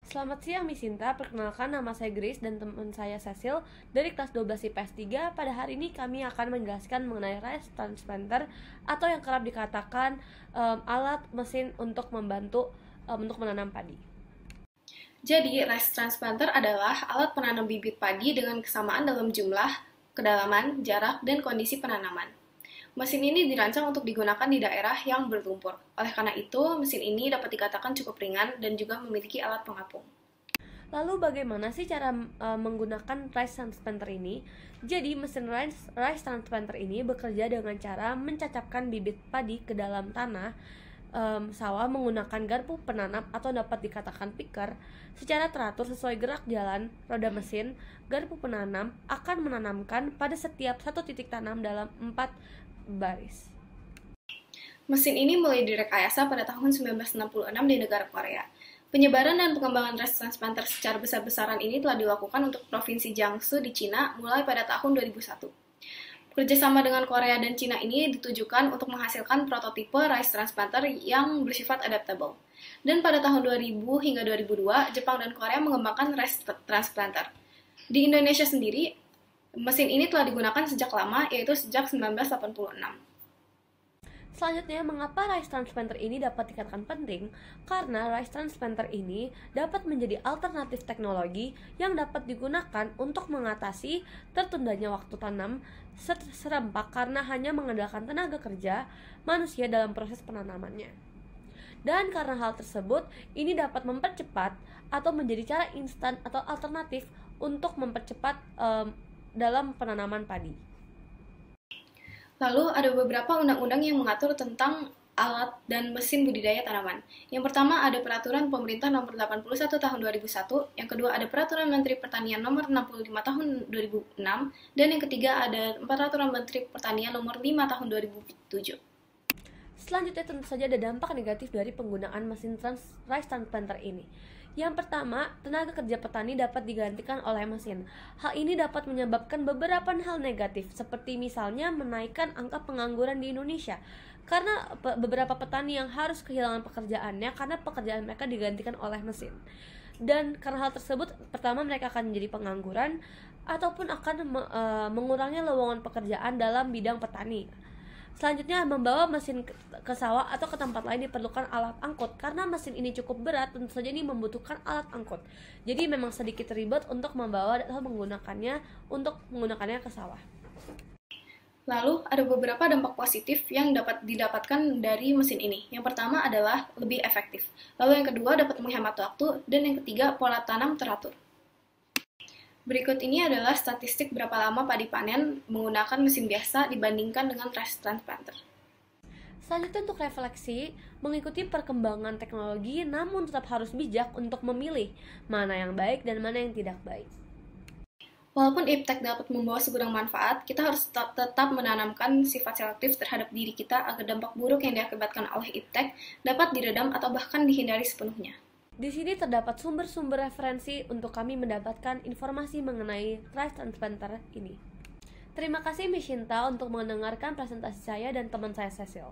Selamat siang Miss Sinta, perkenalkan nama saya Grace dan teman saya Cecil dari kelas 12 IPS 3. Pada hari ini kami akan menjelaskan mengenai rice transplanter atau yang kerap dikatakan alat mesin untuk membantu untuk menanam padi. Jadi, rice transplanter adalah alat penanam bibit padi dengan kesamaan dalam jumlah, kedalaman, jarak, dan kondisi penanaman. Mesin ini dirancang untuk digunakan di daerah yang berlumpur. Oleh karena itu, mesin ini dapat dikatakan cukup ringan dan juga memiliki alat pengapung. Lalu bagaimana sih cara menggunakan rice transplanter ini? Jadi mesin rice transplanter ini bekerja dengan cara mencacapkan bibit padi ke dalam tanah sawah menggunakan garpu penanam atau dapat dikatakan picker secara teratur sesuai gerak jalan roda mesin. Garpu penanam akan menanamkan pada setiap satu titik tanam dalam 4 baris. Mesin ini mulai direkayasa pada tahun 1966 di negara Korea. Penyebaran dan pengembangan rice transplanter secara besar-besaran ini telah dilakukan untuk Provinsi Jiangsu di Cina mulai pada tahun 2001. Kerjasama dengan Korea dan Cina ini ditujukan untuk menghasilkan prototipe rice transplanter yang bersifat adaptable. Dan pada tahun 2000 hingga 2002, Jepang dan Korea mengembangkan rice transplanter. Di Indonesia sendiri, mesin ini telah digunakan sejak lama, yaitu sejak 1986. Selanjutnya, mengapa rice transplanter ini dapat dikatakan penting? Karena rice transplanter ini dapat menjadi alternatif teknologi yang dapat digunakan untuk mengatasi tertundanya waktu tanam serempak karena hanya mengandalkan tenaga kerja manusia dalam proses penanamannya. Dan karena hal tersebut, ini dapat mempercepat atau menjadi cara instan atau alternatif untuk mempercepat dalam penanaman padi. Lalu ada beberapa undang-undang yang mengatur tentang alat dan mesin budidaya tanaman. Yang pertama ada Peraturan Pemerintah Nomor 81 Tahun 2001, yang kedua ada Peraturan Menteri Pertanian Nomor 65 Tahun 2006, dan yang ketiga ada Peraturan Menteri Pertanian Nomor 5 Tahun 2007. Selanjutnya tentu saja ada dampak negatif dari penggunaan mesin rice transplanter ini. Yang pertama, tenaga kerja petani dapat digantikan oleh mesin. Hal ini dapat menyebabkan beberapa hal negatif, seperti misalnya menaikkan angka pengangguran di Indonesia. Karena beberapa petani yang harus kehilangan pekerjaannya karena pekerjaan mereka digantikan oleh mesin. Dan karena hal tersebut, pertama mereka akan menjadi pengangguran ataupun akan mengurangi lowongan pekerjaan dalam bidang petani. Selanjutnya, membawa mesin ke sawah atau ke tempat lain diperlukan alat angkut. Karena mesin ini cukup berat, tentu saja ini membutuhkan alat angkut. Jadi memang sedikit ribet untuk membawa atau menggunakannya ke sawah. Lalu ada beberapa dampak positif yang dapat didapatkan dari mesin ini. Yang pertama adalah lebih efektif. Lalu yang kedua dapat menghemat waktu, dan yang ketiga pola tanam teratur. Berikut ini adalah statistik berapa lama padi panen menggunakan mesin biasa dibandingkan dengan rice transplanter. Selanjutnya untuk refleksi, mengikuti perkembangan teknologi namun tetap harus bijak untuk memilih mana yang baik dan mana yang tidak baik. Walaupun iptek dapat membawa segudang manfaat, kita harus tetap menanamkan sifat selektif terhadap diri kita agar dampak buruk yang diakibatkan oleh iptek dapat diredam atau bahkan dihindari sepenuhnya. Di sini terdapat sumber-sumber referensi untuk kami mendapatkan informasi mengenai rice transplanter ini. Terima kasih Miss Shinta untuk mendengarkan presentasi saya dan teman saya Cecil.